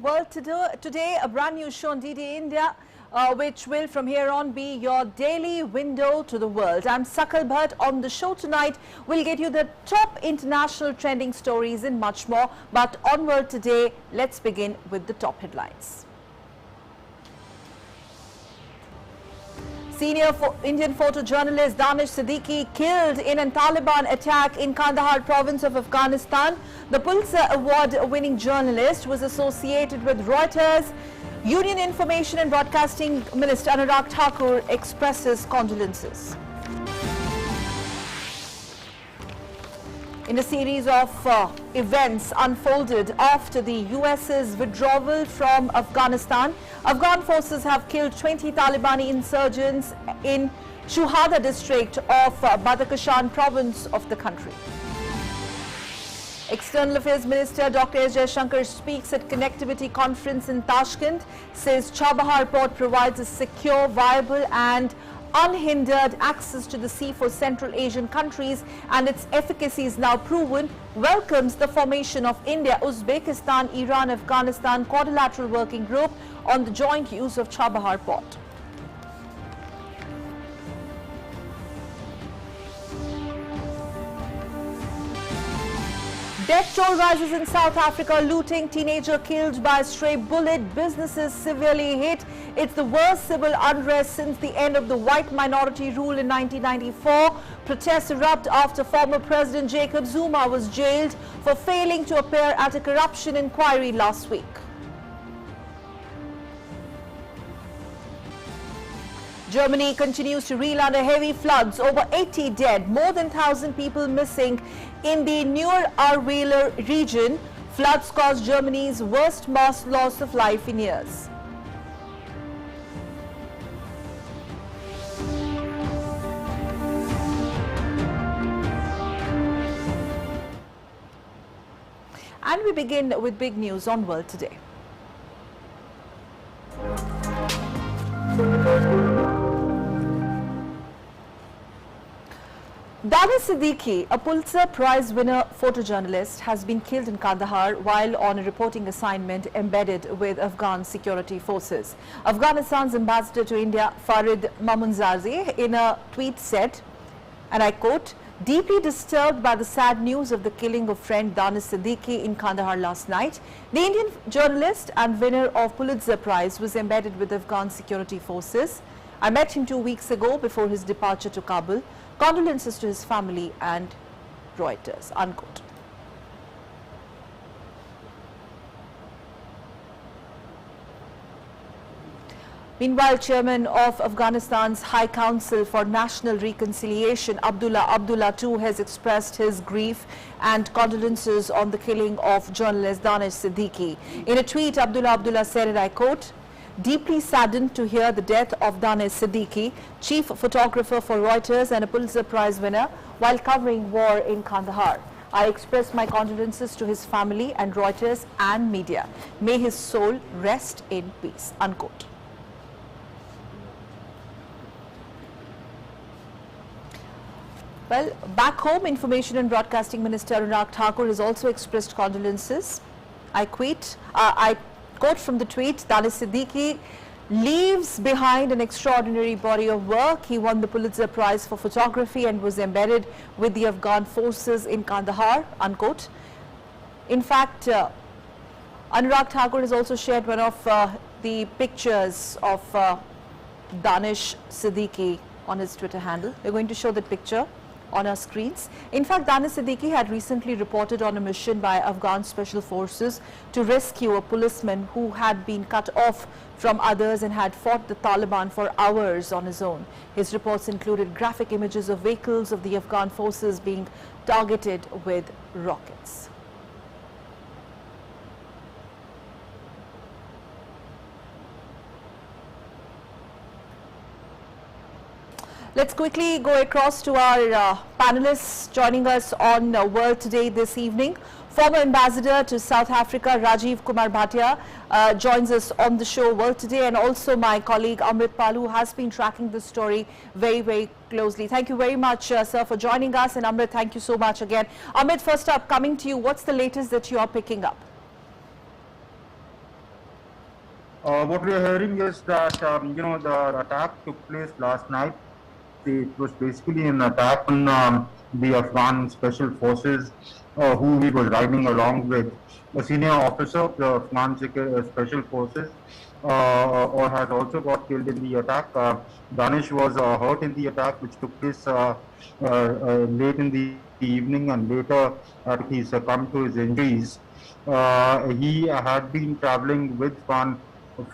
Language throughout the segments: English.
World Today, a brand new show on DD India, which will from here on be your daily window to the world. I'm Sakal Bhatt. On the show tonight, we'll get you the top international trending stories and much more. But on World Today, let's begin with the top headlines. Senior Indian photojournalist Danish Siddiqui killed in a Taliban attack in Kandahar province of Afghanistan. The Pulitzer Award-winning journalist was associated with Reuters. Union Information and Broadcasting Minister Anurag Thakur expresses condolences. In a series of events unfolded after the US's withdrawal from Afghanistan, Afghan forces have killed 20 Taliban insurgents in CHAUDHARY district of Badakhshan province of the country. External Affairs Minister Dr. S. Jaishankar speaks at Connectivity Conference in Tashkent, says Chabahar port provides a secure, viable and unhindered access to the sea for Central Asian countries and its efficacy is now proven, welcomes the formation of India, Uzbekistan, Iran, Afghanistan quadrilateral working group on the joint use of Chabahar port. Death toll rises in South Africa, looting, teenager killed by a stray bullet, businesses severely hit. It's the worst civil unrest since the end of the white minority rule in 1994. Protests erupt after former President Jacob Zuma was jailed for failing to appear at a corruption inquiry last week. Germany continues to reel under heavy floods, over 80 dead, more than 1,000 people missing in the Near-Ahrweiler region. Floods caused Germany's worst mass loss of life in years. And we begin with big news on World Today. Danish Siddiqui, a Pulitzer Prize winner photojournalist, has been killed in Kandahar while on a reporting assignment embedded with Afghan security forces. Afghanistan's ambassador to India, Farid Mamunzazi, in a tweet said, and I quote, "Deeply disturbed by the sad news of the killing of friend Danish Siddiqui in Kandahar last night, the Indian journalist and winner of Pulitzer Prize was embedded with Afghan security forces. I met him 2 weeks ago before his departure to Kabul. Condolences to his family and Reuters," unquote. Meanwhile, Chairman of Afghanistan's High Council for National Reconciliation, Abdullah too, has expressed his grief and condolences on the killing of journalist Danish Siddiqui. In a tweet, Abdullah said, and I quote, "Deeply saddened to hear the death of Danish Siddiqui, chief photographer for Reuters and a Pulitzer Prize winner, while covering war in Kandahar. I express my condolences to his family and Reuters and media. May his soul rest in peace," unquote. Well, back home, Information and Broadcasting Minister Anurag Thakur has also expressed condolences. I quote from the tweet, "Danish Siddiqui leaves behind an extraordinary body of work. He won the Pulitzer Prize for photography and was embedded with the Afghan forces in Kandahar," unquote. In fact, Anurag Thakur has also shared one of the pictures of Danish Siddiqui on his Twitter handle. We're going to show that picture on our screens. In fact, Danish Siddiqui had recently reported on a mission by Afghan Special Forces to rescue a policeman who had been cut off from others and had fought the Taliban for hours on his own. His reports included graphic images of vehicles of the Afghan forces being targeted with rockets. Let's quickly go across to our panelists joining us on World Today this evening. Former Ambassador to South Africa, Rajiv Kumar Bhatia, joins us on the show World Today, and also my colleague Amrit Pal, who has been tracking this story very, very closely. Thank you very much, sir, for joining us, and Amrit, thank you so much again. Amrit, first up, coming to you, what's the latest that you are picking up? What we are hearing is that the attack took place last night. It was basically an attack on the Afghan special forces, who he was riding along with. A senior officer of the Afghan special forces, or has also got killed in the attack. Danish was hurt in the attack, which took place late in the evening, and later he succumbed to his injuries. He had been traveling with Afghan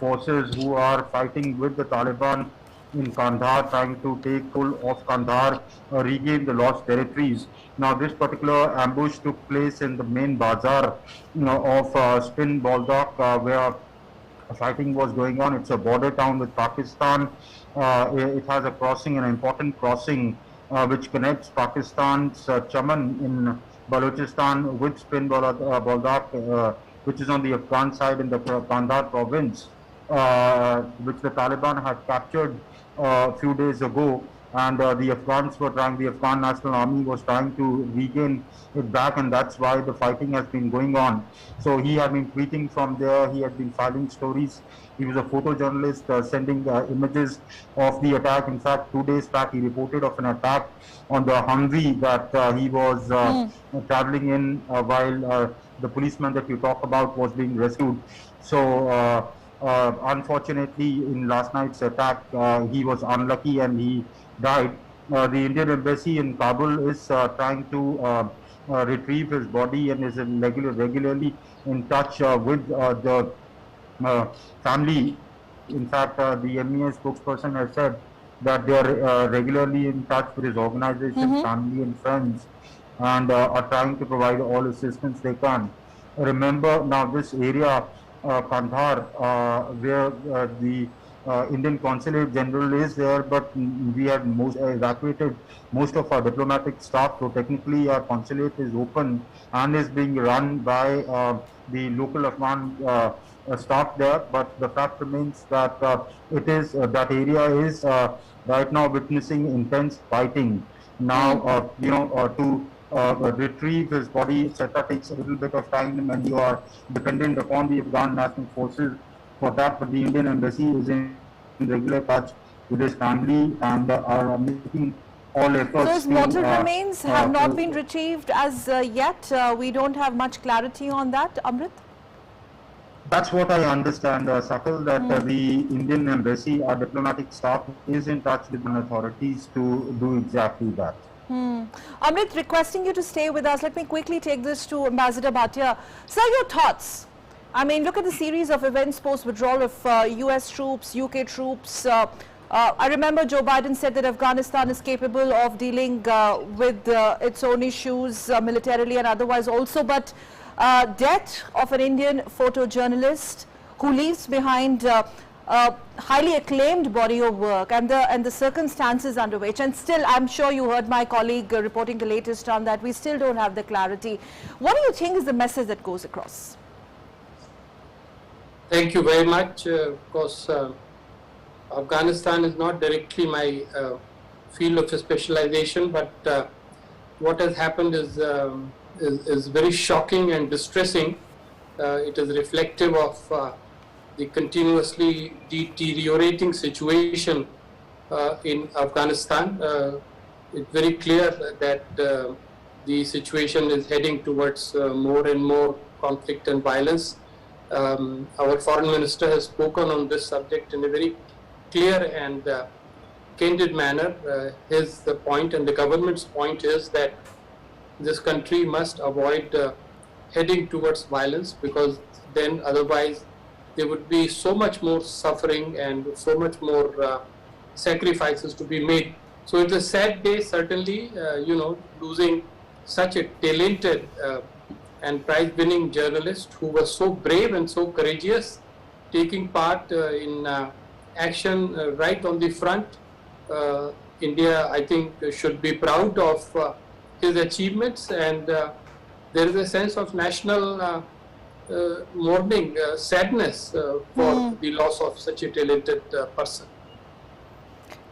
forces who are fighting with the Taliban in Kandahar, trying to take hold of Kandahar, regain the lost territories. Now, this particular ambush took place in the main bazaar, of Spin Baldock, where fighting was going on. It's a border town with Pakistan. It has a crossing, an important crossing, which connects Pakistan's Chaman in Balochistan with Spin Baldock, which is on the Afghan side in the Kandahar province, which the Taliban had captured a few days ago. And the Afghan National Army was trying to regain it back, and that's why the fighting has been going on. So he had been tweeting from there, he had been filing stories. He was a photojournalist, sending images of the attack. In fact, 2 days back, he reported of an attack on the Humvee that he was traveling in while the policeman that you talk about was being rescued. So, unfortunately, in last night's attack, he was unlucky and he died. The Indian embassy in Kabul is trying to retrieve his body and is regularly in touch with the family. In fact, the MEA spokesperson has said that they are regularly in touch with his organization, family and friends, and are trying to provide all assistance they can. Remember, now this area, Kandahar, where the Indian Consulate General is there, but we had evacuated most of our diplomatic staff. So technically, our consulate is open and is being run by the local Afghan staff there. But the fact remains that that area is right now witnessing intense fighting. Now, to retrieve his body, etc., takes a little bit of time, and you are dependent upon the Afghan National Forces for that. But the Indian embassy is in regular touch with his family and are making all efforts. Those mortal remains have not been retrieved as yet. We don't have much clarity on that, Amrit. That's what I understand, Sakal, that the Indian embassy, our diplomatic staff, is in touch with the authorities to do exactly that. Amrit, requesting you to stay with us. Let me quickly take this to Ambassador Bhatia. Sir, your thoughts? I mean, look at the series of events post-withdrawal of US troops, UK troops. I remember Joe Biden said that Afghanistan is capable of dealing with its own issues militarily and otherwise also. But death of an Indian photojournalist who leaves behind a highly acclaimed body of work and the circumstances under which, and still I'm sure you heard my colleague reporting the latest on that, we still don't have the clarity. What do you think is the message that goes across? Thank you very much. Of course, Afghanistan is not directly my field of specialization, but what has happened is very shocking and distressing. It is reflective of the continuously deteriorating situation in Afghanistan. It's very clear that the situation is heading towards more and more conflict and violence. Our foreign minister has spoken on this subject in a very clear and candid manner. His point and the government's point is that this country must avoid heading towards violence, because then otherwise there would be so much more suffering and so much more sacrifices to be made. So it's a sad day, certainly, losing such a talented and prize-winning journalist who was so brave and so courageous, taking part in action right on the front. India, I think, should be proud of his achievements, and there is a sense of national mourning, sadness for the loss of such a talented person.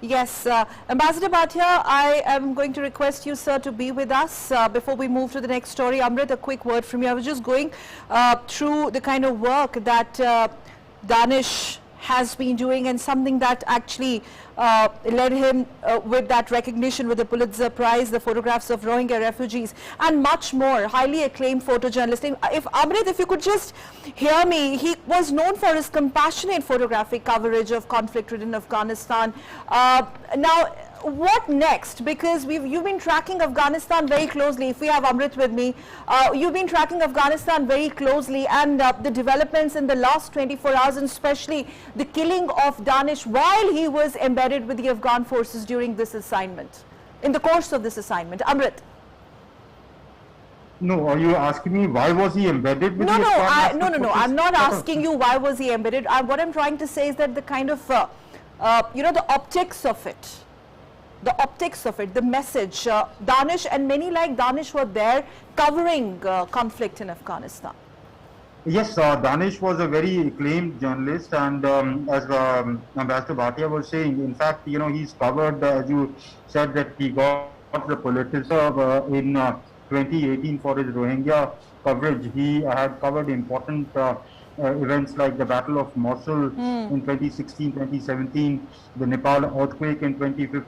Yes, Ambassador Bhatia, I am going to request you, sir, to be with us before we move to the next story. Amrit, a quick word from you. I was just going through the kind of work that Danish has been doing, and something that actually led him with that recognition with the Pulitzer Prize, the photographs of Rohingya refugees, and much more. Highly acclaimed photojournalist. If Amrit, if you could just hear me, he was known for his compassionate photographic coverage of conflict-ridden Afghanistan. Now, what next? Because you've been tracking Afghanistan very closely. If we have Amrit with me, you've been tracking Afghanistan very closely, and the developments in the last 24 hours, and especially the killing of Danish while he was embedded with the Afghan forces during this assignment, in the course of this assignment. Amrit. No, are you asking me why was he embedded with No, the Afghan no. I'm not asking you why was he embedded. What I'm trying to say is that the kind of, the optics of it. The optics of it, the message. Danish and many like Danish were there covering conflict in Afghanistan. Yes, Danish was a very acclaimed journalist, and as Ambassador Bhatia was saying, in fact, he's covered, as you said, that he got the Pulitzer in 2018 for his Rohingya coverage. He had covered important events like the Battle of Mosul in 2016, 2017, the Nepal earthquake in 2015.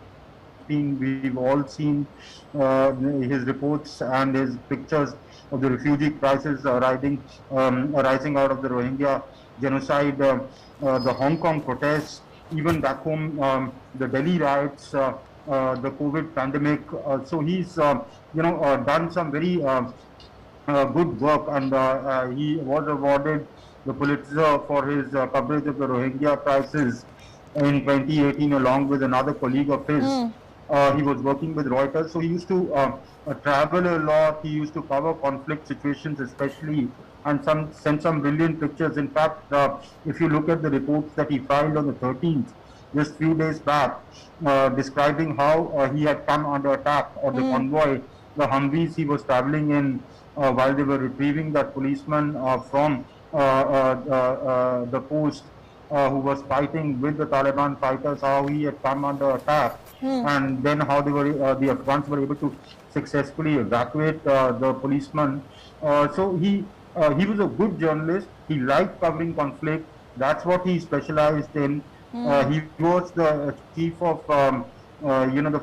We've all seen his reports and his pictures of the refugee crisis arising out of the Rohingya genocide, the Hong Kong protests, even back home, the Delhi riots, the COVID pandemic. So he's, done some very good work, and he was awarded the Pulitzer for his coverage of the Rohingya crisis in 2018, along with another colleague of his. He was working with Reuters, so he used to travel a lot. He used to cover conflict situations especially, and send some brilliant pictures. In fact, if you look at the reports that he filed on the 13th, just few days back, describing how he had come under attack, or the convoy, the Humvees he was traveling in, while they were retrieving that policeman from the post who was fighting with the Taliban fighters, how he had come under attack. And then how they were, the Afghans were able to successfully evacuate the policeman. So he was a good journalist. He liked covering conflict. That's what he specialized in. He was the chief of the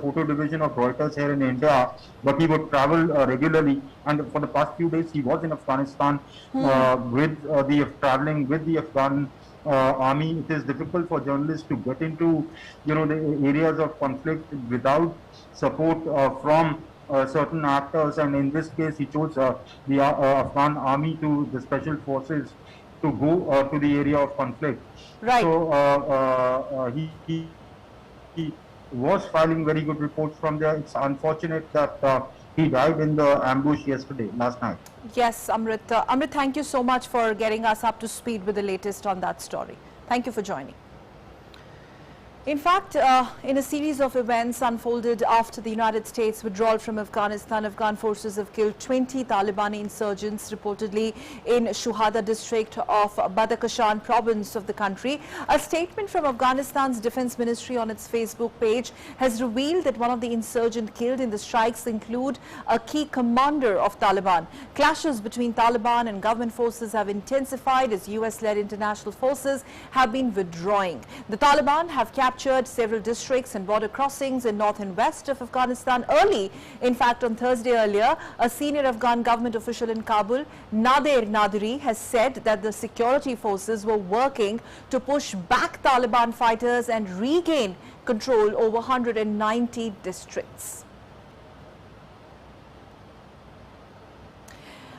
photo division of Reuters here in India, but he would travel regularly. And for the past few days, he was in Afghanistan traveling with the Afghan army. It is difficult for journalists to get into, the areas of conflict without support from certain actors. And in this case, he chose the Afghan army, to the special forces, to go to the area of conflict. Right. So he was filing very good reports from there. It's unfortunate that he died in the ambush last night. Yes, Amrit. Amrit, thank you so much for getting us up to speed with the latest on that story. Thank you for joining. In fact, in a series of events unfolded after the United States withdrawal from Afghanistan, Afghan forces have killed 20 Taliban insurgents, reportedly in Shuhada district of Badakhshan province of the country. A statement from Afghanistan's Defense Ministry on its Facebook page has revealed that one of the insurgents killed in the strikes include a key commander of Taliban. Clashes between Taliban and government forces have intensified as US-led international forces have been withdrawing. The Taliban have captured several districts and border crossings in north and west of Afghanistan early. In fact, on Thursday earlier, a senior Afghan government official in Kabul, Nader Nadiri, has said that the security forces were working to push back Taliban fighters and regain control over 190 districts.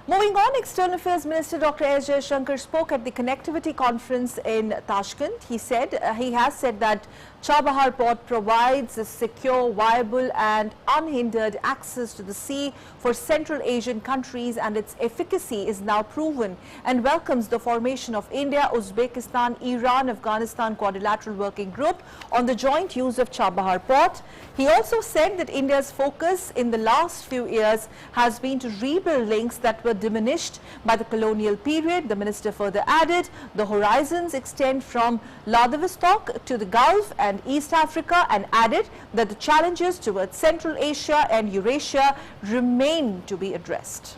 Moving on, External Affairs Minister Dr. S. Jaishankar spoke at the connectivity conference in Tashkent. He has said that Chabahar port provides a secure, viable and unhindered access to the sea for Central Asian countries, and its efficacy is now proven, and welcomes the formation of India, Uzbekistan, Iran, Afghanistan Quadrilateral Working Group on the joint use of Chabahar port. He also said that India's focus in the last few years has been to rebuild links that were diminished by the colonial period. The minister further added the horizons extend from Vladivostok to the Gulf and East Africa, and added that the challenges towards Central Asia and Eurasia remain to be addressed.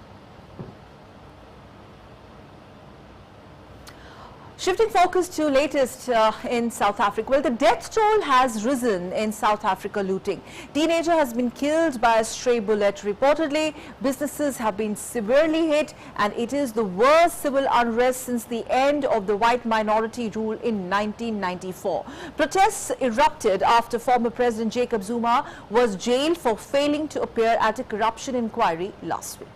Shifting focus to latest in South Africa. Well, the death toll has risen in South Africa looting. Teenager has been killed by a stray bullet reportedly. Businesses have been severely hit, and it is the worst civil unrest since the end of the white minority rule in 1994. Protests erupted after former President Jacob Zuma was jailed for failing to appear at a corruption inquiry last week.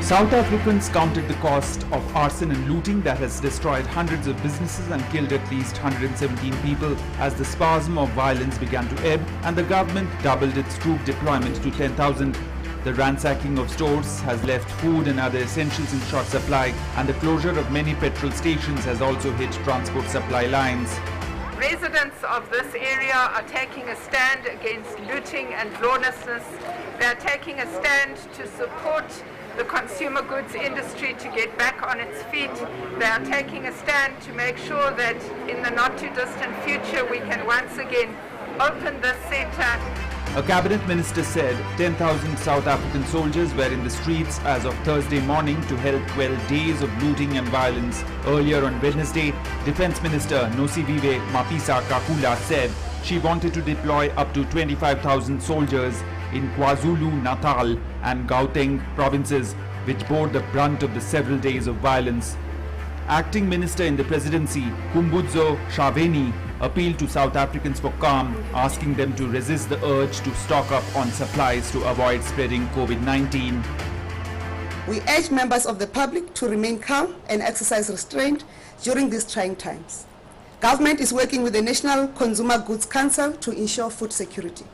South Africans counted the cost of arson and looting that has destroyed hundreds of businesses and killed at least 117 people as the spasm of violence began to ebb and the government doubled its troop deployment to 10,000. The ransacking of stores has left food and other essentials in short supply, and the closure of many petrol stations has also hit transport supply lines. Residents of this area are taking a stand against looting and lawlessness. They are taking a stand to support the consumer goods industry to get back on its feet. They are taking a stand to make sure that in the not too distant future we can once again open this centre. A cabinet minister said 10,000 South African soldiers were in the streets as of Thursday morning to help quell days of looting and violence. Earlier on Wednesday, Defence Minister Nosiviwe Mapisa-Kakula said she wanted to deploy up to 25,000 soldiers in KwaZulu-Natal and Gauteng provinces, which bore the brunt of the several days of violence. Acting Minister in the Presidency, Khumbudzo Shaveni, appealed to South Africans for calm, asking them to resist the urge to stock up on supplies to avoid spreading COVID-19. We urge members of the public to remain calm and exercise restraint during these trying times. Government is working with the National Consumer Goods Council to ensure food security.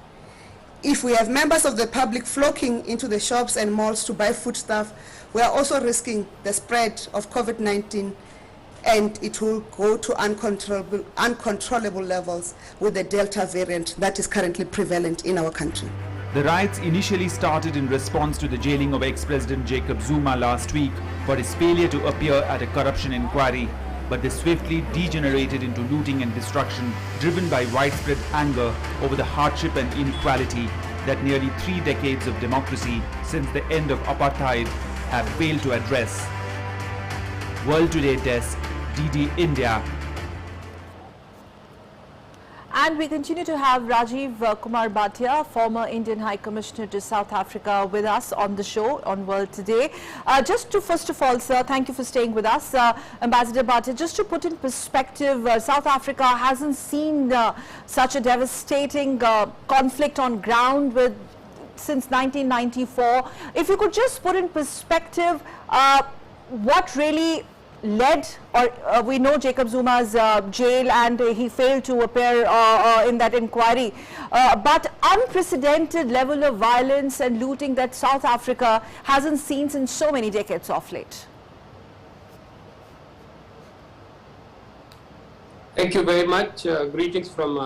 If we have members of the public flocking into the shops and malls to buy foodstuff, we are also risking the spread of COVID-19, and it will go to uncontrollable levels with the Delta variant that is currently prevalent in our country. The riots initially started in response to the jailing of ex-President Jacob Zuma last week for his failure to appear at a corruption inquiry. But they swiftly degenerated into looting and destruction, driven by widespread anger over the hardship and inequality that nearly 3 decades of democracy since the end of apartheid have failed to address. World Today Desk, DD India. And we continue to have Rajiv Kumar Bhatia, former Indian High Commissioner to South Africa, with us on the show on World Today. Just to first of all, sir, thank you for staying with us. Ambassador Bhatia, just to put in perspective, South Africa hasn't seen such a devastating conflict on ground since 1994. If you could just put in perspective what really led, or we know Jacob Zuma's jail and he failed to appear in that inquiry, but unprecedented level of violence and looting that South Africa hasn't seen since so many decades of late. Thank you very much. Greetings from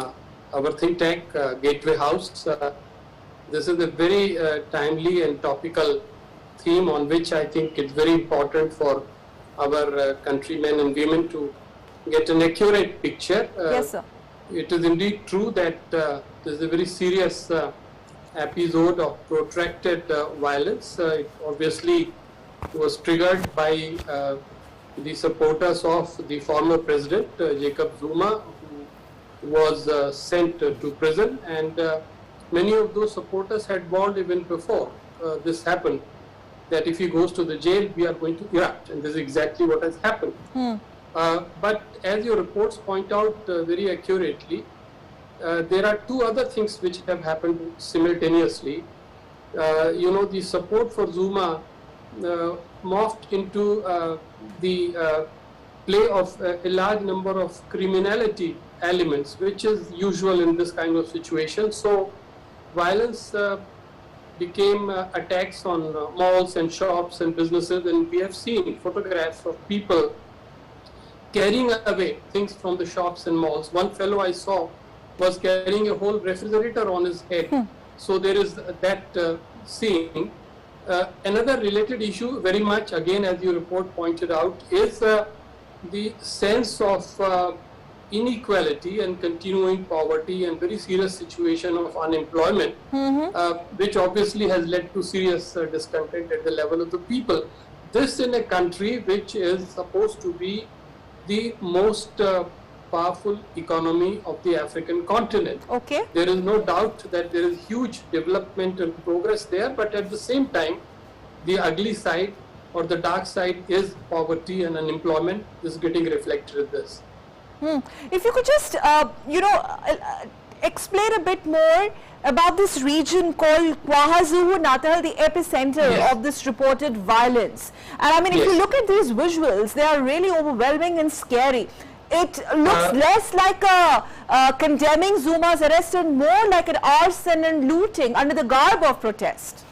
our think tank, Gateway House. This is a very timely and topical theme on which I think it's very important for our countrymen and women to get an accurate picture. Yes, sir. It is indeed true that this is a very serious episode of protracted violence. It obviously was triggered by the supporters of the former president, Jacob Zuma, who was sent to prison, and many of those supporters had warned even before this happened, that if he goes to the jail, we are going to erupt, and this is exactly what has happened. But as your reports point out very accurately, there are two other things which have happened simultaneously. The support for Zuma morphed into the play of a large number of criminality elements, which is usual in this kind of situation. So violence became attacks on malls and shops and businesses, and we have seen photographs of people carrying away things from the shops and malls. One fellow I saw was carrying a whole refrigerator on his head. So there is that scene. Another related issue, very much again as your report pointed out, is the sense of inequality and continuing poverty and very serious situation of unemployment, which obviously has led to serious discontent at the level of the people. This in a country which is supposed to be the most powerful economy of the African continent. Okay. There is no doubt that there is huge development and progress there, but at the same time, the ugly side or the dark side is poverty and unemployment is getting reflected in this. If you could just, explain a bit more about this region called KwaZulu-Natal, the epicenter of this reported violence. And I mean, if you look at these visuals, they are really overwhelming and scary. It looks less like condemning Zuma's arrest and more like an arson and looting under the garb of protest.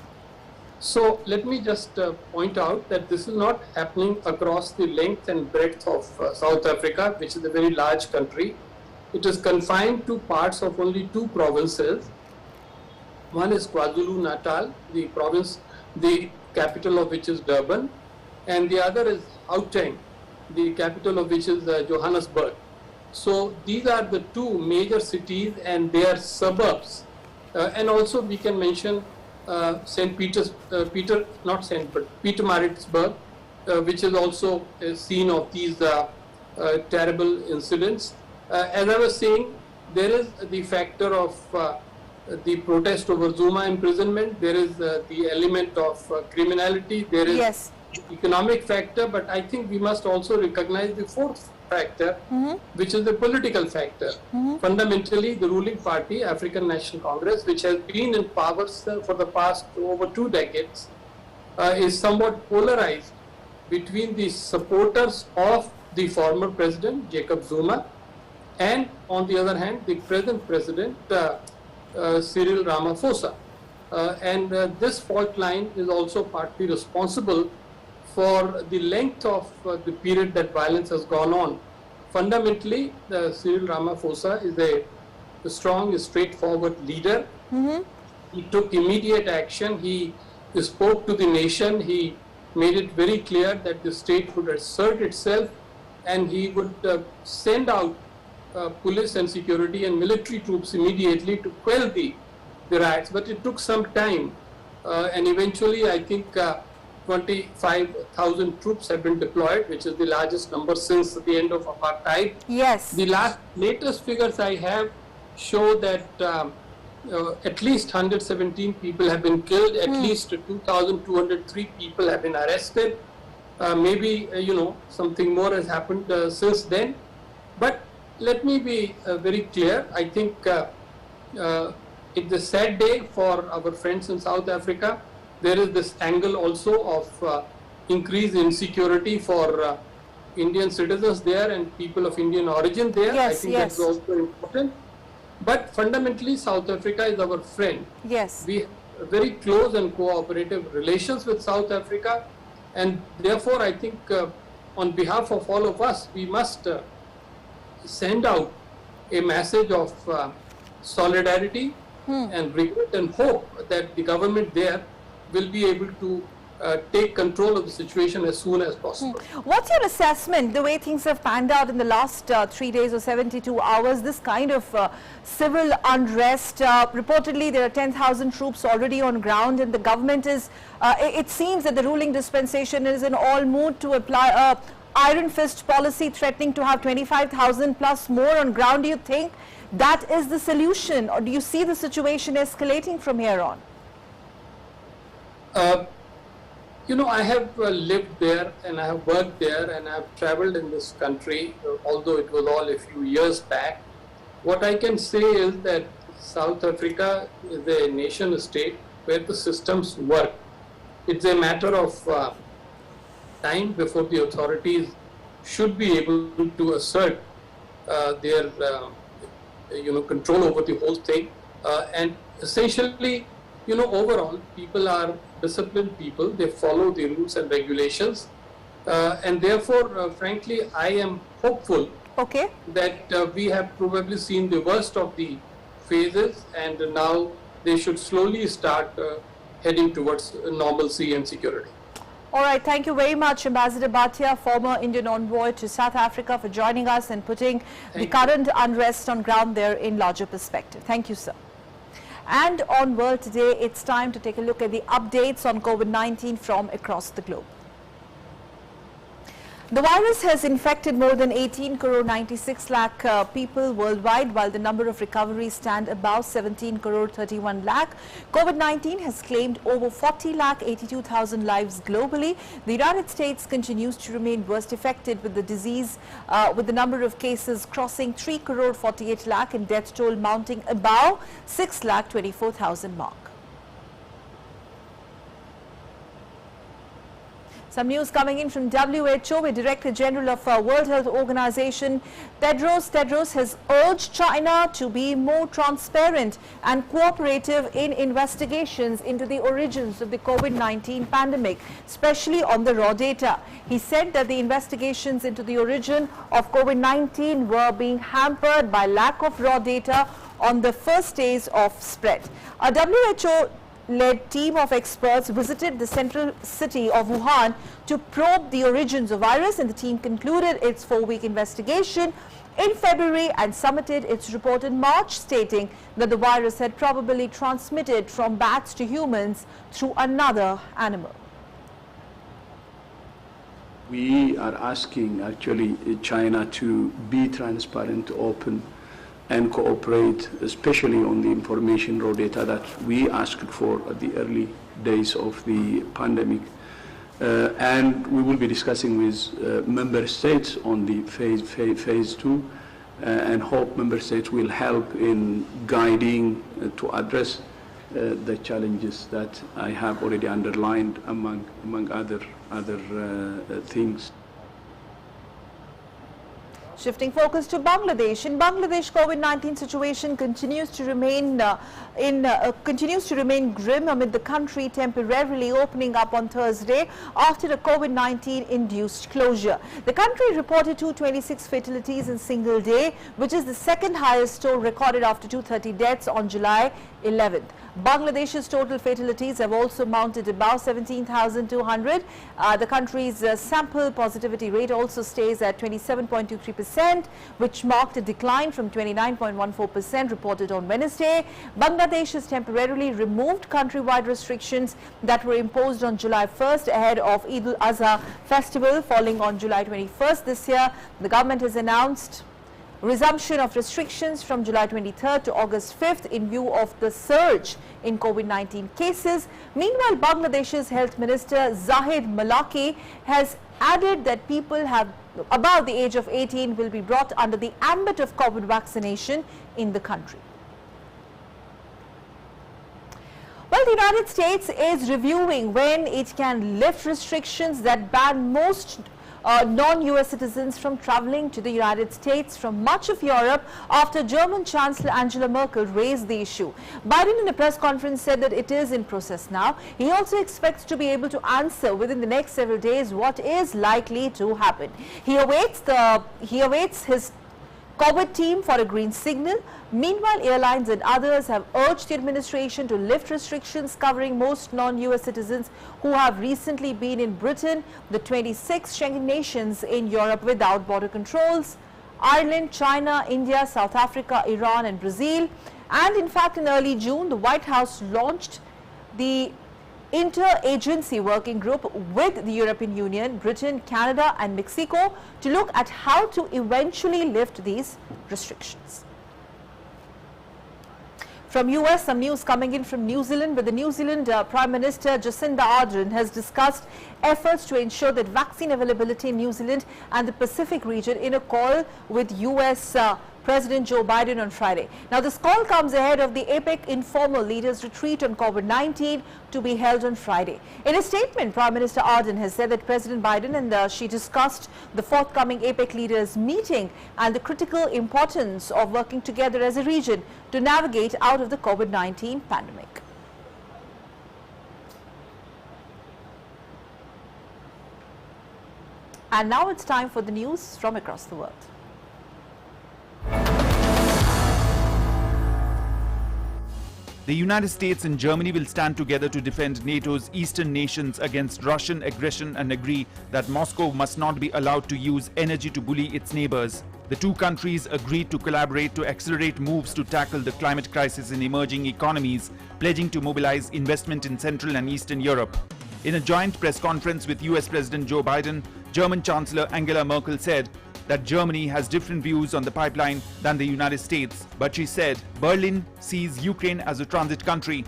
So let me just point out that this is not happening across the length and breadth of South Africa, which is a very large country. It is confined to parts of only 2 provinces. One is KwaZulu-Natal, the province, the capital of which is Durban, and the other is Gauteng, the capital of which is Johannesburg. So these are the 2 major cities and their suburbs. And also we can mention Pietermaritzburg, which is also a scene of these terrible incidents. As I was saying, there is the factor of the protest over Zuma imprisonment, there is the element of criminality, there is the economic factor, but I think we must also recognize the 4th factor, which is the political factor. Fundamentally, the ruling party, African National Congress, which has been in power for the past over 2 decades, is somewhat polarized between the supporters of the former president, Jacob Zuma, and on the other hand, the present president, Cyril Ramaphosa. And this fault line is also partly responsible for the length of the period that violence has gone on. Fundamentally, Cyril Ramaphosa is a strong, straightforward leader. He took immediate action. He spoke to the nation. He made it very clear that the state would assert itself and he would send out police and security and military troops immediately to quell the riots. But it took some time and eventually I think 25,000 troops have been deployed, which is the largest number since the end of apartheid. Yes. The latest figures I have show that at least 117 people have been killed, at least 2,203 people have been arrested. Maybe, something more has happened since then. But let me be very clear. I think it's a sad day for our friends in South Africa. There is this angle also of increased insecurity for Indian citizens there and people of Indian origin there. I think that's also important. But fundamentally, South Africa is our friend. Yes. We have very close and cooperative relations with South Africa. And therefore, I think on behalf of all of us, we must send out a message of solidarity and regret and hope that the government there will be able to take control of the situation as soon as possible. What's your assessment, the way things have panned out in the last 3 days or 72 hours, this kind of civil unrest? Reportedly, there are 10,000 troops already on ground and the government is, it seems that the ruling dispensation is in all mood to apply a iron fist policy threatening to have 25,000 plus more on ground. Do you think that is the solution or do you see the situation escalating from here on? I have lived there and I have worked there and I have traveled in this country, although it was all a few years back. What I can say is that South Africa is a nation state where the systems work. It's a matter of time before the authorities should be able to assert their control over the whole thing. And essentially, overall, people are disciplined people. They follow the rules and regulations. And therefore, frankly, I am hopeful that we have probably seen the worst of the phases and now they should slowly start heading towards normalcy and security. All right, thank you very much, Ambassador Bhatia, former Indian envoy to South Africa, for joining us and putting the current unrest on ground there in larger perspective. Thank you, sir. And on World Today, it's time to take a look at the updates on COVID-19 from across the globe. The virus has infected more than 18 crore 96 lakh people worldwide, while the number of recoveries stand above 17 crore 31 lakh. COVID-19 has claimed over 40 lakh 82,000 lives globally. The United States continues to remain worst affected with the disease, with the number of cases crossing 3 crore 48 lakh and death toll mounting above 6 lakh 24,000 mark. Some news coming in from WHO, where Director General of World Health Organization Tedros has urged China to be more transparent and cooperative in investigations into the origins of the COVID-19 pandemic, especially on the raw data. He said that the investigations into the origin of COVID-19 were being hampered by lack of raw data on the first days of spread. A WHO-led team of experts visited the central city of Wuhan to probe the origins of virus, and the team concluded its 4-week investigation in February and submitted its report in March, stating that the virus had probably transmitted from bats to humans through another animal. We are asking actually China to be transparent, open, and cooperate, especially on the information raw data that we asked for at the early days of the pandemic. And we will be discussing with member states on the phase 2 and hope member states will help in guiding to address the challenges that I have already underlined among other things. Shifting focus to Bangladesh. In Bangladesh, COVID-19 situation continues to remain grim amid the country temporarily opening up on Thursday after a COVID-19 induced closure. The country reported 226 fatalities in a single day, which is the second highest toll recorded after 230 deaths on July 11th. Bangladesh's total fatalities have also mounted above 17,200. The country's sample positivity rate also stays at 27.23%, which marked a decline from 29.14% reported on Wednesday. Bangladesh has temporarily removed countrywide restrictions that were imposed on July 1st ahead of Eid al-Azha festival falling on July 21st this year. The government has announced resumption of restrictions from July 23rd to August 5th in view of the surge in COVID-19 cases. Meanwhile, Bangladesh's Health Minister Zahid Malaki has added that people above the age of 18 will be brought under the ambit of COVID vaccination in the country. Well, the United States is reviewing when it can lift restrictions that ban most non-US citizens from traveling to the United States from much of Europe after German Chancellor Angela Merkel raised the issue. Biden in a press conference said that it is in process now. He also expects to be able to answer within the next several days what is likely to happen. He awaits his COVID team for a green signal. Meanwhile, airlines and others have urged the administration to lift restrictions covering most non-US citizens who have recently been in Britain, the 26 Schengen nations in Europe without border controls, Ireland, China, India, South Africa, Iran and Brazil. And in fact, in early June, the White House launched the Inter-Agency Working Group with the European Union, Britain, Canada and Mexico to look at how to eventually lift these restrictions. From US, some news coming in from New Zealand, where the New Zealand Prime Minister Jacinda Ardern has discussed efforts to ensure that vaccine availability in New Zealand and the Pacific region in a call with US President Joe Biden on Friday. Now, this call comes ahead of the APEC informal leaders retreat on COVID-19 to be held on Friday. In a statement, Prime Minister Ardern has said that President Biden and she discussed the forthcoming APEC leaders meeting and the critical importance of working together as a region to navigate out of the COVID-19 pandemic. And now it's time for the news from across the world. The United States and Germany will stand together to defend NATO's eastern nations against Russian aggression and agree that Moscow must not be allowed to use energy to bully its neighbors. The two countries agreed to collaborate to accelerate moves to tackle the climate crisis in emerging economies, pledging to mobilize investment in Central and Eastern Europe. In a joint press conference with US President Joe Biden, German Chancellor Angela Merkel said that Germany has different views on the pipeline than the United States, but she said Berlin sees Ukraine as a transit country.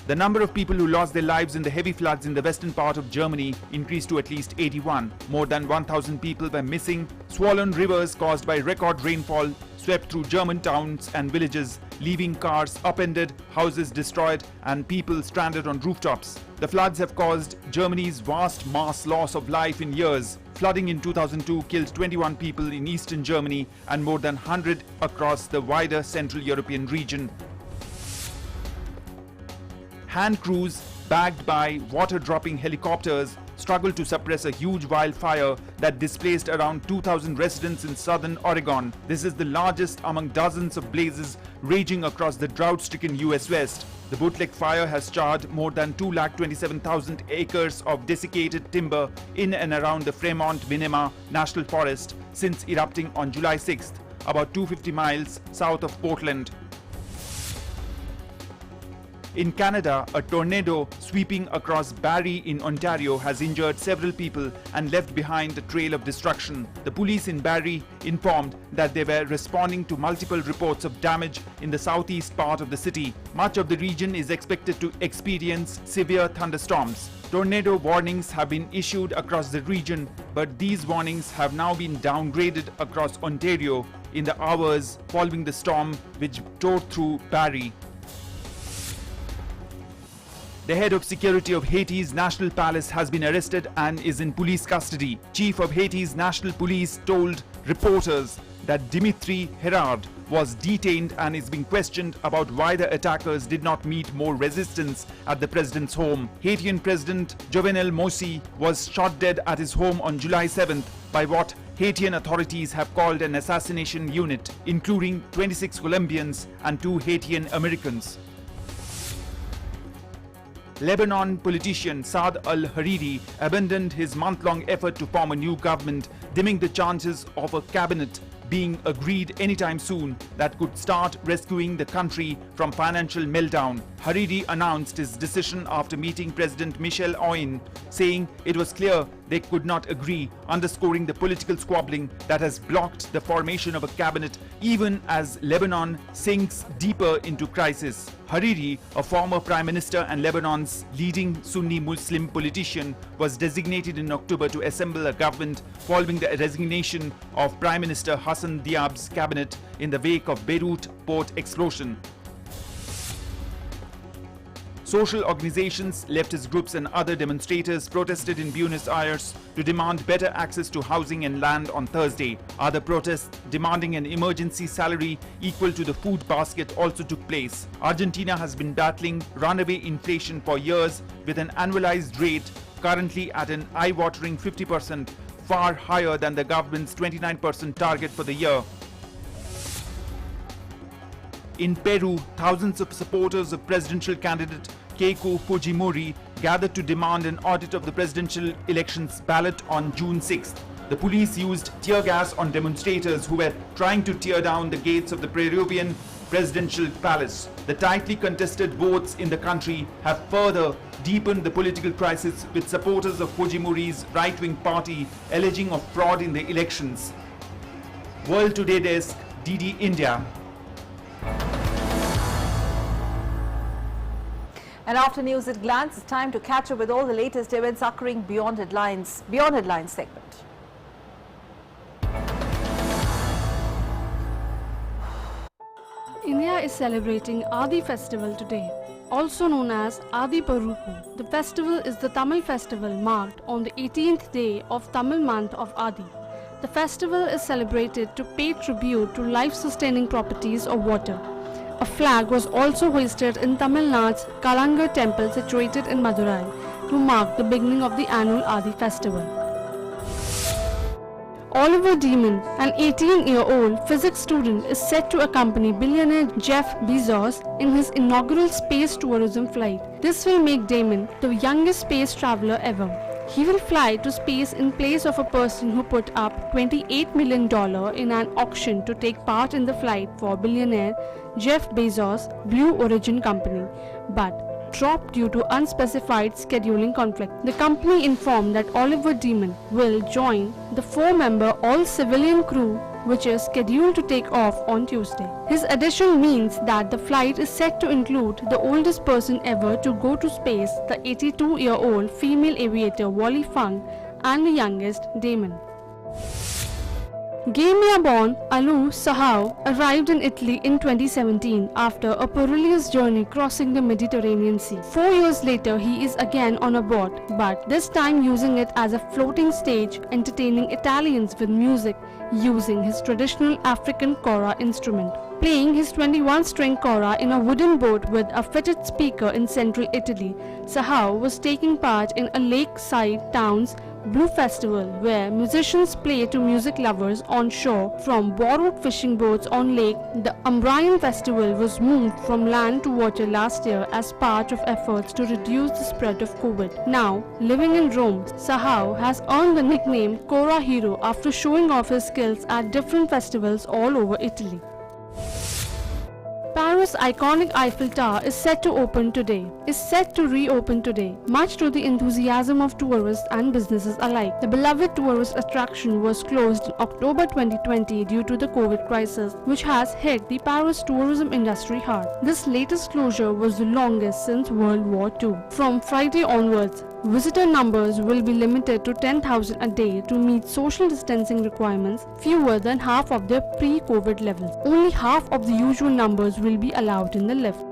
The number of people who lost their lives in the heavy floods in the western part of Germany increased to at least 81. More than 1,000 people were missing. Swollen rivers caused by record rainfall swept through German towns and villages, leaving cars upended, houses destroyed, and people stranded on rooftops. The floods have caused Germany's vast mass loss of life in years. Flooding in 2002 killed 21 people in eastern Germany and more than 100 across the wider Central European region. Hand crews, backed by water-dropping helicopters, struggled to suppress a huge wildfire that displaced around 2,000 residents in southern Oregon. This is the largest among dozens of blazes raging across the drought-stricken US West. The bootleg fire has charred more than 227,000 acres of desiccated timber in and around the Fremont-Minema National Forest since erupting on July 6th, about 250 miles south of Portland. In Canada, a tornado sweeping across Barrie in Ontario has injured several people and left behind a trail of destruction. The police in Barrie informed that they were responding to multiple reports of damage in the southeast part of the city. Much of the region is expected to experience severe thunderstorms. Tornado warnings have been issued across the region, but these warnings have now been downgraded across Ontario in the hours following the storm which tore through Barrie. The head of security of Haiti's National Palace has been arrested and is in police custody. Chief of Haiti's National Police told reporters that Dimitri Hérard was detained and is being questioned about why the attackers did not meet more resistance at the president's home. Haitian President Jovenel Moïse was shot dead at his home on July 7th by what Haitian authorities have called an assassination unit, including 26 Colombians and 2 Haitian Americans. Lebanon politician Saad al-Hariri abandoned his month-long effort to form a new government, dimming the chances of a cabinet being agreed anytime soon that could start rescuing the country from financial meltdown. Hariri announced his decision after meeting President Michel Aoun, saying it was clear they could not agree, underscoring the political squabbling that has blocked the formation of a cabinet even as Lebanon sinks deeper into crisis. Hariri, a former prime minister and Lebanon's leading Sunni Muslim politician, was designated in October to assemble a government following the resignation of Prime Minister Hassan Diab's cabinet in the wake of Beirut port explosion. Social organizations, leftist groups and other demonstrators protested in Buenos Aires to demand better access to housing and land on Thursday. Other protests demanding an emergency salary equal to the food basket also took place. Argentina has been battling runaway inflation for years with an annualized rate currently at an eye-watering 50%, far higher than the government's 29% target for the year. In Peru, thousands of supporters of presidential candidate Keiko Fujimori gathered to demand an audit of the presidential elections ballot on June 6th. The police used tear gas on demonstrators who were trying to tear down the gates of the Peruvian presidential palace. The tightly contested votes in the country have further deepened the political crisis, with supporters of Fujimori's right-wing party alleging of fraud in the elections. World Today Desk, DD India. And after News at Glance, it's time to catch up with all the latest events occurring beyond headlines segment. India is celebrating Adi festival today, also known as Adi Paruppu. The festival is the Tamil festival marked on the 18th day of Tamil month of Adi. The festival is celebrated to pay tribute to life-sustaining properties of water. A flag was also hoisted in Tamil Nadu's Kalangar temple situated in Madurai to mark the beginning of the annual Adi festival. Oliver Demon, an 18-year-old physics student, is set to accompany billionaire Jeff Bezos in his inaugural space tourism flight. This will make Damon the youngest space traveler ever. He will fly to space in place of a person who put up $28 million in an auction to take part in the flight for billionaire Jeff Bezos' Blue Origin company, but dropped due to unspecified scheduling conflict. The company informed that Oliver Demon will join the 4-member all-civilian crew which is scheduled to take off on Tuesday. His addition means that the flight is set to include the oldest person ever to go to space, the 82-year-old female aviator Wally Fung, and the youngest, Damon. Gambia-born Alou Sahau arrived in Italy in 2017 after a perilous journey crossing the Mediterranean Sea. 4 years later, he is again on a boat, but this time using it as a floating stage, entertaining Italians with music using his traditional African kora instrument. Playing his 21-string kora in a wooden boat with a fitted speaker in central Italy, Sahau was taking part in a lakeside town's Blue Festival, where musicians play to music lovers on shore from borrowed fishing boats on lake. The Umbrian Festival was moved from land to water last year as part of efforts to reduce the spread of COVID. Now, living in Rome, Sahau has earned the nickname Kora Hero after showing off his skills at different festivals all over Italy. Paris' iconic Eiffel Tower is set to reopen today, much to the enthusiasm of tourists and businesses alike. The beloved tourist attraction was closed in October 2020 due to the COVID crisis, which has hit the Paris tourism industry hard. This latest closure was the longest since World War II. From Friday onwards, visitor numbers will be limited to 10,000 a day to meet social distancing requirements, fewer than half of their pre-COVID levels. Only half of the usual numbers will be allowed in the lift.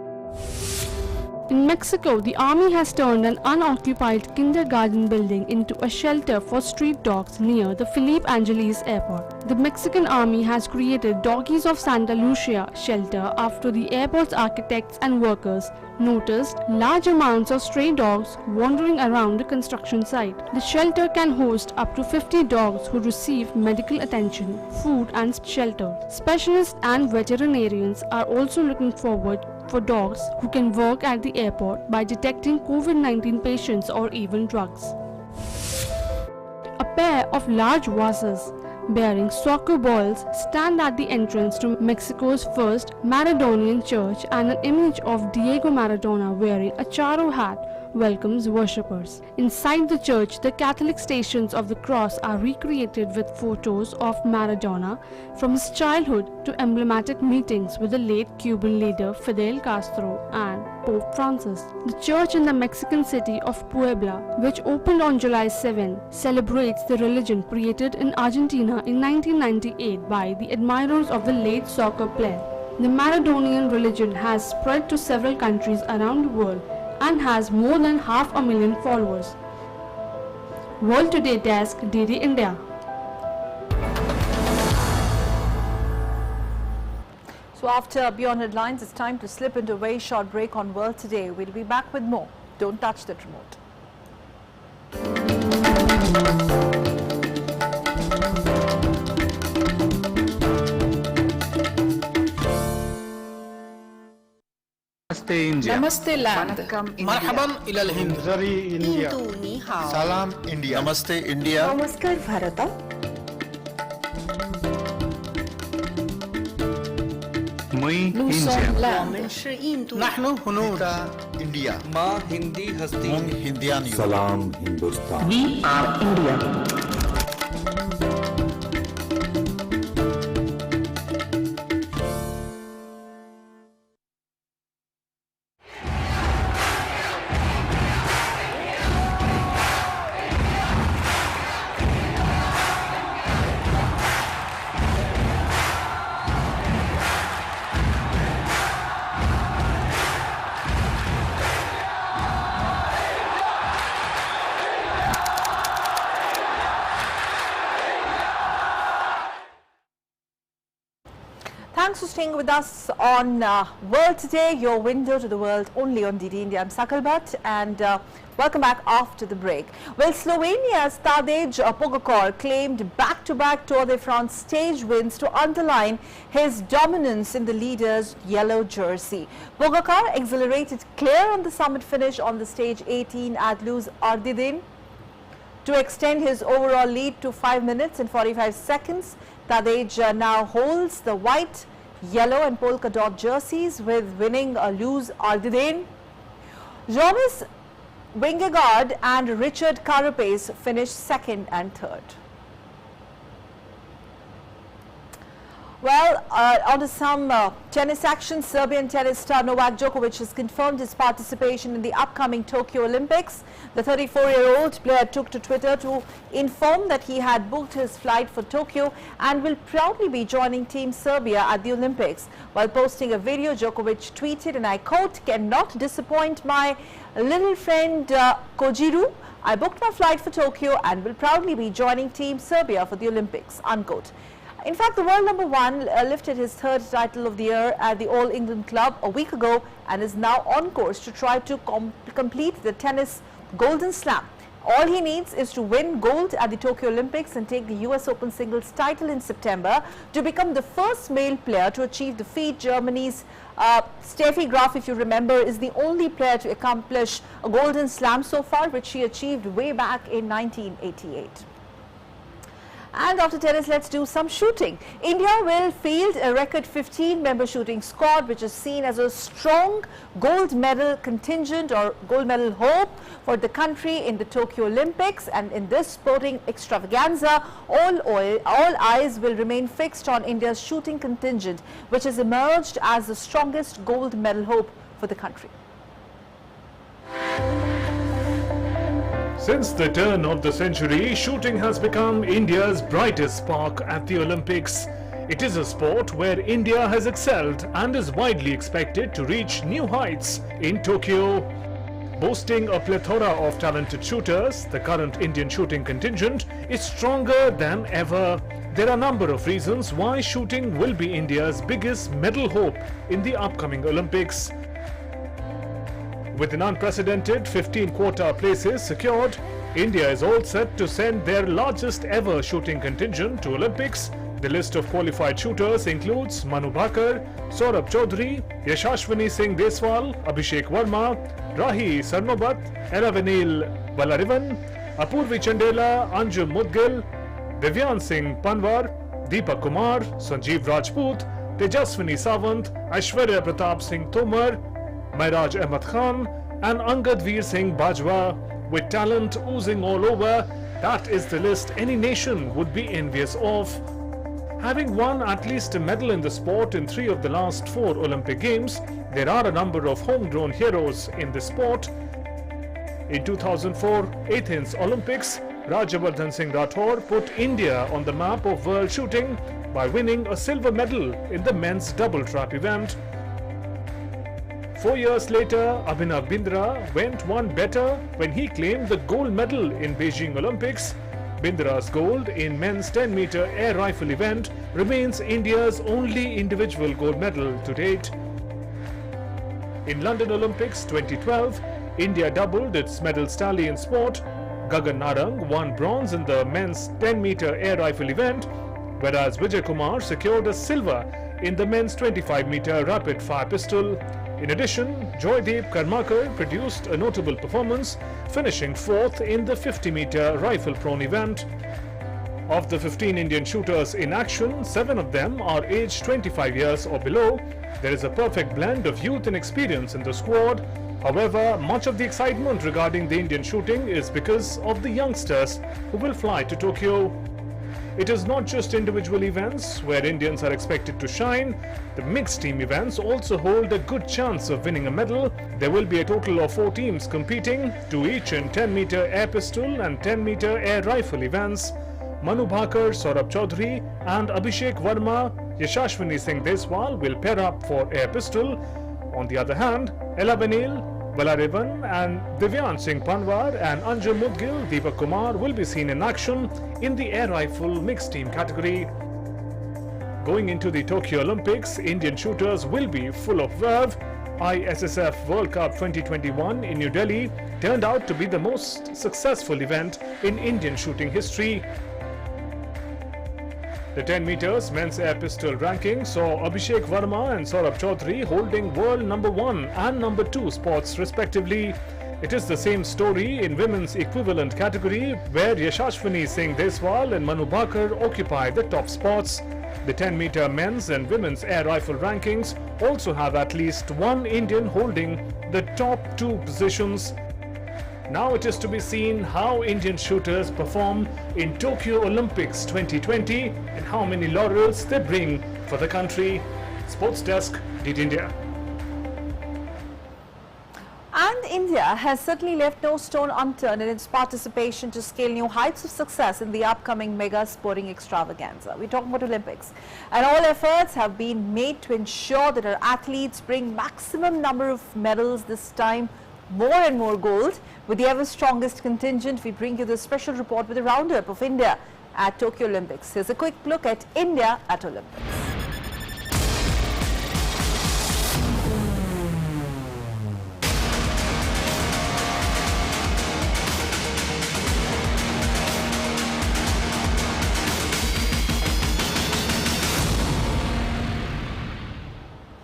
In Mexico, the army has turned an unoccupied kindergarten building into a shelter for street dogs near the Felipe Angeles airport. The Mexican army has created Doggies of Santa Lucia shelter after the airport's architects and workers noticed large amounts of stray dogs wandering around the construction site. The shelter can host up to 50 dogs who receive medical attention, food and shelter. Specialists and veterinarians are also looking forward for dogs who can work at the airport by detecting COVID-19 patients or even drugs. A pair of large vases bearing soccer balls stand at the entrance to Mexico's first Maradonian church, and an image of Diego Maradona wearing a charro hat welcomes worshippers. Inside the church, the Catholic Stations of the Cross are recreated with photos of Maradona from his childhood to emblematic meetings with the late Cuban leader Fidel Castro and Pope Francis. The church in the Mexican city of Puebla, which opened on July 7, celebrates the religion created in Argentina in 1998 by the admirers of the late soccer player. The Maradonian religion has spread to several countries around the world and has more than 500,000 followers. World Today Desk, DD India. So after Beyond Headlines, it's time to slip into a very short break on World Today. We'll be back with more. Don't touch that remote. Namaste India. Namaste land. Marhaban ila al-Hind. Zari India. Ni hao. Salam India. Namaste India. Namaskar Bharata. Muy Nous sommes là. Nahnu hunud. India. Ma Hindi hasti. Hum Hindian. Salam Hindustan. We are India. Thanks for staying with us on World Today, your window to the world only on DD India. I'm Sakal Bhatt and welcome back after the break. Well, Slovenia's Tadej Pogačar claimed back-to-back Tour de France stage wins to underline his dominance in the leader's yellow jersey. Pogačar accelerated clear on the summit finish on the stage 18 at Luz Ardiden to extend his overall lead to 5 minutes and 45 seconds. Tadej now holds the white, yellow and polka dot jerseys with winning Luz Ardiden. Jonas Vingegaard and Richard Carapaz finished second and third. Well, on to some tennis action. Serbian tennis star Novak Djokovic has confirmed his participation in the upcoming Tokyo Olympics. The 34-year-old player took to Twitter to inform that he had booked his flight for Tokyo and will proudly be joining Team Serbia at the Olympics. While posting a video, Djokovic tweeted, and I quote, "Cannot disappoint my little friend Kojiru. I booked my flight for Tokyo and will proudly be joining Team Serbia for the Olympics," unquote. In fact, the world number one lifted his third title of the year at the All England Club a week ago and is now on course to try to complete the tennis Golden Slam. All he needs is to win gold at the Tokyo Olympics and take the US Open singles title in September to become the first male player to achieve the feat. Germany's Steffi Graf, if you remember, is the only player to accomplish a Golden Slam so far, which she achieved way back in 1988. And after tennis, let's do some shooting. India will field a record 15-member shooting squad, which is seen as a strong gold medal contingent or gold medal hope for the country in the Tokyo Olympics. And in this sporting extravaganza, all eyes will remain fixed on India's shooting contingent, which has emerged as the strongest gold medal hope for the country. Since the turn of the century, shooting has become India's brightest spark at the Olympics. It is a sport where India has excelled and is widely expected to reach new heights in Tokyo. Boasting a plethora of talented shooters, the current Indian shooting contingent is stronger than ever. There are a number of reasons why shooting will be India's biggest medal hope in the upcoming Olympics. With an unprecedented 15 quota places secured, India is all set to send their largest ever shooting contingent to Olympics. The list of qualified shooters includes MANU, SAURABH Chaudhary, YASHASWINI Singh DESWAL, ABHISHEK Verma, Rahi Sarnobat, Elavenil Valarivan, Apurvi Chandela, Anjum Mudgil, Divyan Singh Panwar, Deepak Kumar, Sanjeev Rajput, Tejaswini Sawant, Aishwarya Pratap Singh Tomar, Mairaj Ahmad Khan and Angad Veer Singh Bajwa. With talent oozing all over, that is the list any nation would be envious of. Having won at least a medal in the sport in 3 of the last 4 Olympic Games, there are a number of homegrown heroes in the sport. In 2004 Athens Olympics, Rajyavardhan Singh Rathore put India on the map of world shooting by winning a silver medal in the men's double trap event. 4 years later, Abhinav Bindra went one better when he claimed the gold medal in Beijing Olympics. Bindra's gold in men's 10-meter air rifle event remains India's only individual gold medal to date. In London Olympics 2012, India doubled its medal tally in sport. Gagan Narang won bronze in the men's 10-meter air rifle event, whereas Vijay Kumar secured a silver in the men's 25-meter rapid-fire pistol. In addition, Joydeep Karmakar produced a notable performance, finishing 4th in the 50-meter rifle prone event. Of the 15 Indian shooters in action, 7 of them are aged 25 years or below. There is a perfect blend of youth and experience in the squad. However, much of the excitement regarding the Indian shooting is because of the youngsters who will fly to Tokyo. It is not just individual events where Indians are expected to shine. The mixed team events also hold a good chance of winning a medal. There will be a total of 4 teams competing, 2 each in 10-meter air pistol and 10-meter air rifle events. MANU, SAURABH Chaudhary and Abhishek Verma, Yashaswini Singh Deswal will pair up for air pistol. On the other hand, Elavenil Valarivan and Divyan Singh Panwar and Anjum Mudgil, Deepak Kumar will be seen in action in the air rifle mixed team category. Going into the Tokyo Olympics, Indian shooters will be full of verve. ISSF World Cup 2021 in New Delhi turned out to be the most successful event in Indian shooting history. The 10 meters men's air pistol ranking saw ABHISHEK, VERMA and SAURABH Chaudhary holding world number 1 and number 2 spots respectively. It is the same story in women's equivalent category where YASHASWINI, SINGH, DESWAL and MANU BHAKER occupy the top spots. The 10-meter men's and women's air rifle rankings also have at least one Indian holding the top 2 positions. Now it is to be seen how Indian shooters perform in Tokyo Olympics 2020 and how many laurels they bring for the country. Sports Desk, DT India. And India has certainly left no stone unturned in its participation to scale new heights of success in the upcoming mega sporting extravaganza. We're talking about Olympics. And all efforts have been made to ensure that our athletes bring maximum number of medals, this time more and more gold. With the ever strongest contingent, we bring you this special report with a roundup of India at Tokyo Olympics. Here's a quick look at India at Olympics.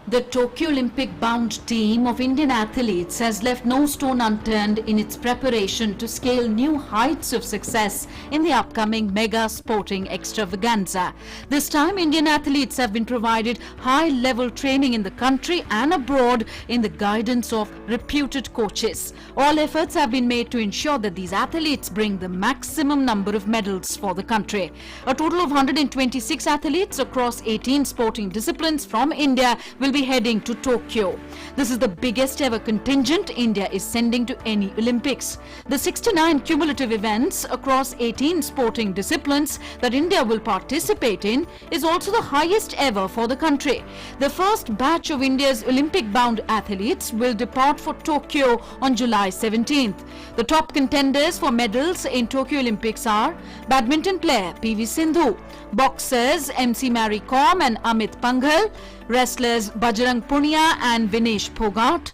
The Tokyo Olympic-bound team of Indian athletes has left no stone unturned in its preparation to scale new heights of success in the upcoming mega sporting extravaganza. This time, Indian athletes have been provided high-level training in the country and abroad in the guidance of reputed coaches. All efforts have been made to ensure that these athletes bring the maximum number of medals for the country. A total of 126 athletes across 18 sporting disciplines from India will be heading to Tokyo. This is the biggest ever contingent India is sending to any Olympics. The 69 cumulative events across 18 sporting disciplines that India will participate in is also the highest ever for the country. The first batch of India's Olympic-bound athletes will depart for Tokyo on July 17th. The top contenders for medals in Tokyo Olympics are badminton player PV Sindhu, boxers MC Mary Kom and Amit Panghal, wrestlers Bajrang Punia and Vinesh Phogat,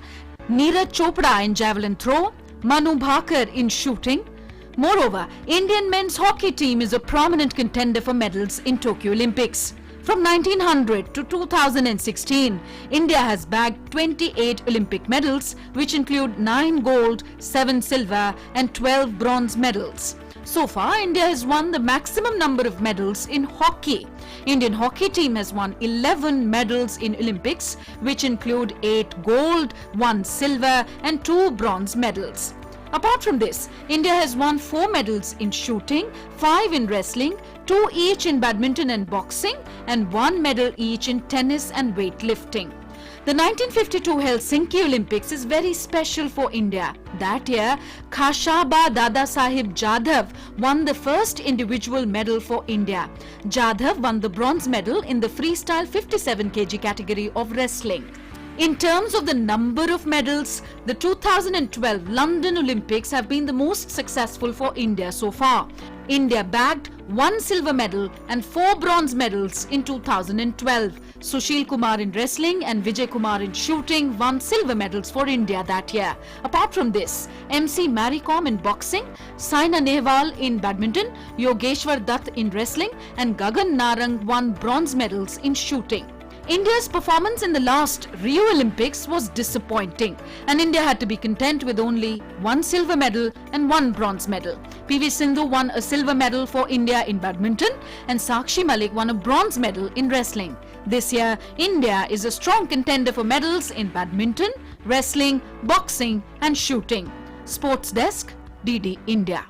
Neeraj Chopra in javelin throw, Manu Bhaker in shooting. Moreover, Indian men's hockey team is a prominent contender for medals in Tokyo Olympics. From 1900 to 2016, India has bagged 28 Olympic medals, which include 9 gold, 7 silver and 12 bronze medals. So far, India has won the maximum number of medals in hockey. Indian hockey team has won 11 medals in Olympics, which include 8 gold, 1 silver and 2 bronze medals. Apart from this, India has won 4 medals in shooting, 5 in wrestling, 2 each in badminton and boxing, and 1 medal each in tennis and weightlifting. The 1952 Helsinki Olympics is very special for India. That year, Khashaba Dadasaheb Jadhav won the first individual medal for India. Jadhav won the bronze medal in the freestyle 57 kg category of wrestling. In terms of the number of medals, the 2012 London Olympics have been the most successful for India so far. India bagged 1 silver medal and 4 bronze medals in 2012. Sushil Kumar in wrestling and Vijay Kumar in shooting won silver medals for India that year. Apart from this, MC Mary Kom in boxing, Saina Nehwal in badminton, Yogeshwar Dutt in wrestling and Gagan Narang won bronze medals in shooting. India's performance in the last Rio Olympics was disappointing and India had to be content with only 1 silver medal and 1 bronze medal. PV Sindhu won a silver medal for India in badminton and Sakshi Malik won a bronze medal in wrestling. This year, India is a strong contender for medals in badminton, wrestling, boxing and shooting. Sports Desk, DD India.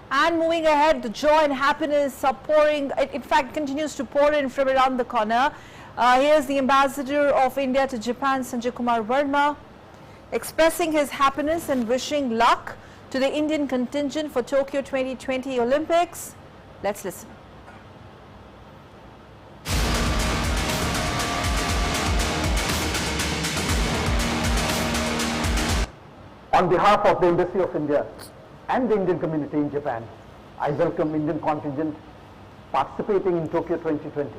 And moving ahead, the joy and happiness are pouring, in fact continues to pour in from around the corner. Here's the Ambassador of India to Japan, Sanjay Kumar Verma, expressing his happiness and wishing luck to the Indian contingent for Tokyo 2020 Olympics. Let's listen. On behalf of the Embassy of India and the Indian community in Japan, I welcome Indian contingent participating in Tokyo 2020.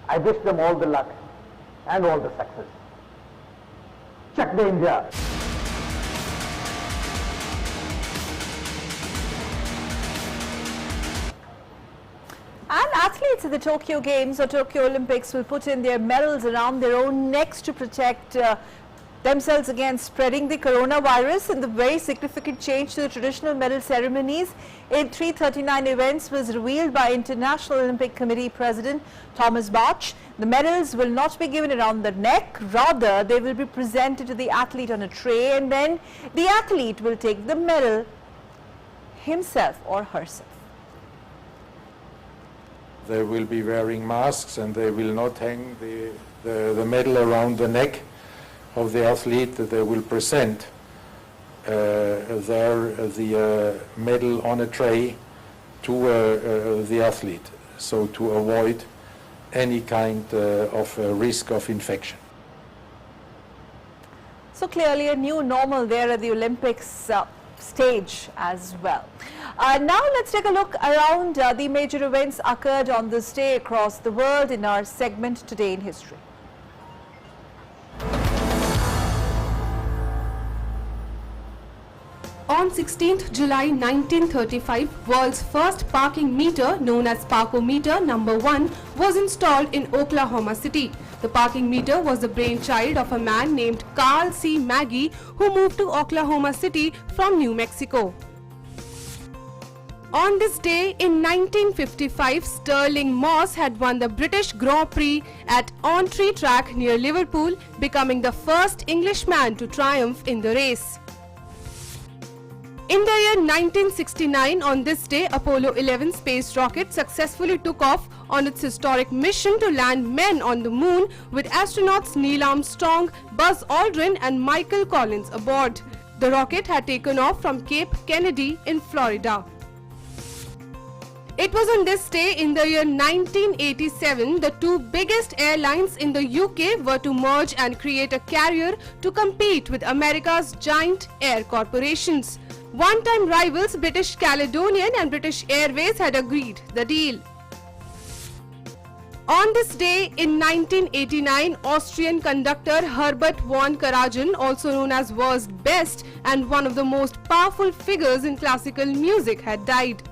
I wish them all the luck and all the success. Chak de India! And athletes at the Tokyo Games or Tokyo Olympics will put in their medals around their own necks to protect themselves against spreading the coronavirus. And the very significant change to the traditional medal ceremonies in 339 events was revealed by International Olympic Committee President Thomas Bach. The medals will not be given around the neck, rather they will be presented to the athlete on a tray, and then the athlete will take the medal himself or herself. They will be wearing masks and they will not hang the medal around the neck of the athlete. They will present the medal on a tray to the athlete, so to avoid any kind of risk of infection. So clearly a new normal there at the Olympics stage as well. Now let's take a look around the major events occurred on this day across the world in our segment Today in History. On 16th July 1935, world's first parking meter known as Parkometer number 1 was installed in Oklahoma City. The parking meter was the brainchild of a man named Carl C. Magee, who moved to Oklahoma City from New Mexico. On this day in 1955, Stirling Moss had won the British Grand Prix at On-Tree Track near Liverpool, becoming the first Englishman to triumph in the race. In the year 1969, on this day, Apollo 11 space rocket successfully took off on its historic mission to land men on the moon with astronauts Neil Armstrong, Buzz Aldrin and Michael Collins aboard. The rocket had taken off from Cape Kennedy in Florida. It was on this day in the year 1987 the two biggest airlines in the UK were to merge and create a carrier to compete with America's giant air corporations. One-time rivals British Caledonian and British Airways had agreed the deal. On this day in 1989, Austrian conductor Herbert von Karajan, also known as World's Best and one of the most powerful figures in classical music, had died.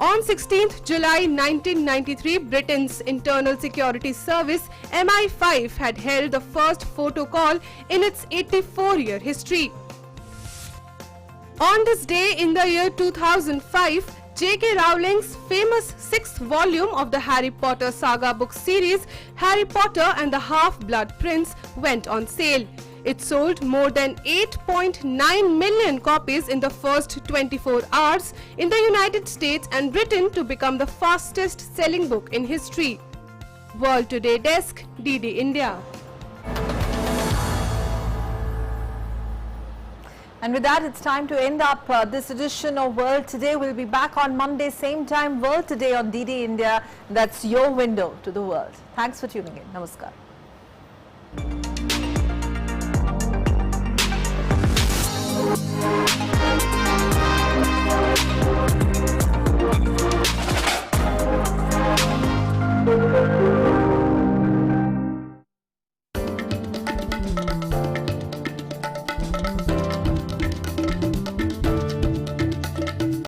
On 16th July 1993, Britain's Internal Security Service MI5 had held the first photo call in its 84-year history. On this day in the year 2005, J.K. Rowling's famous 6th volume of the Harry Potter saga book series, Harry Potter and the Half-Blood Prince, went on sale. It sold more than 8.9 million copies in the first 24 hours in the United States and Britain to become the fastest selling book in history. World Today Desk, DD India. And with that, it's time to end up this edition of World Today. We'll be back on Monday, same time, World Today on DD India. That's your window to the world. Thanks for tuning in. Namaskar.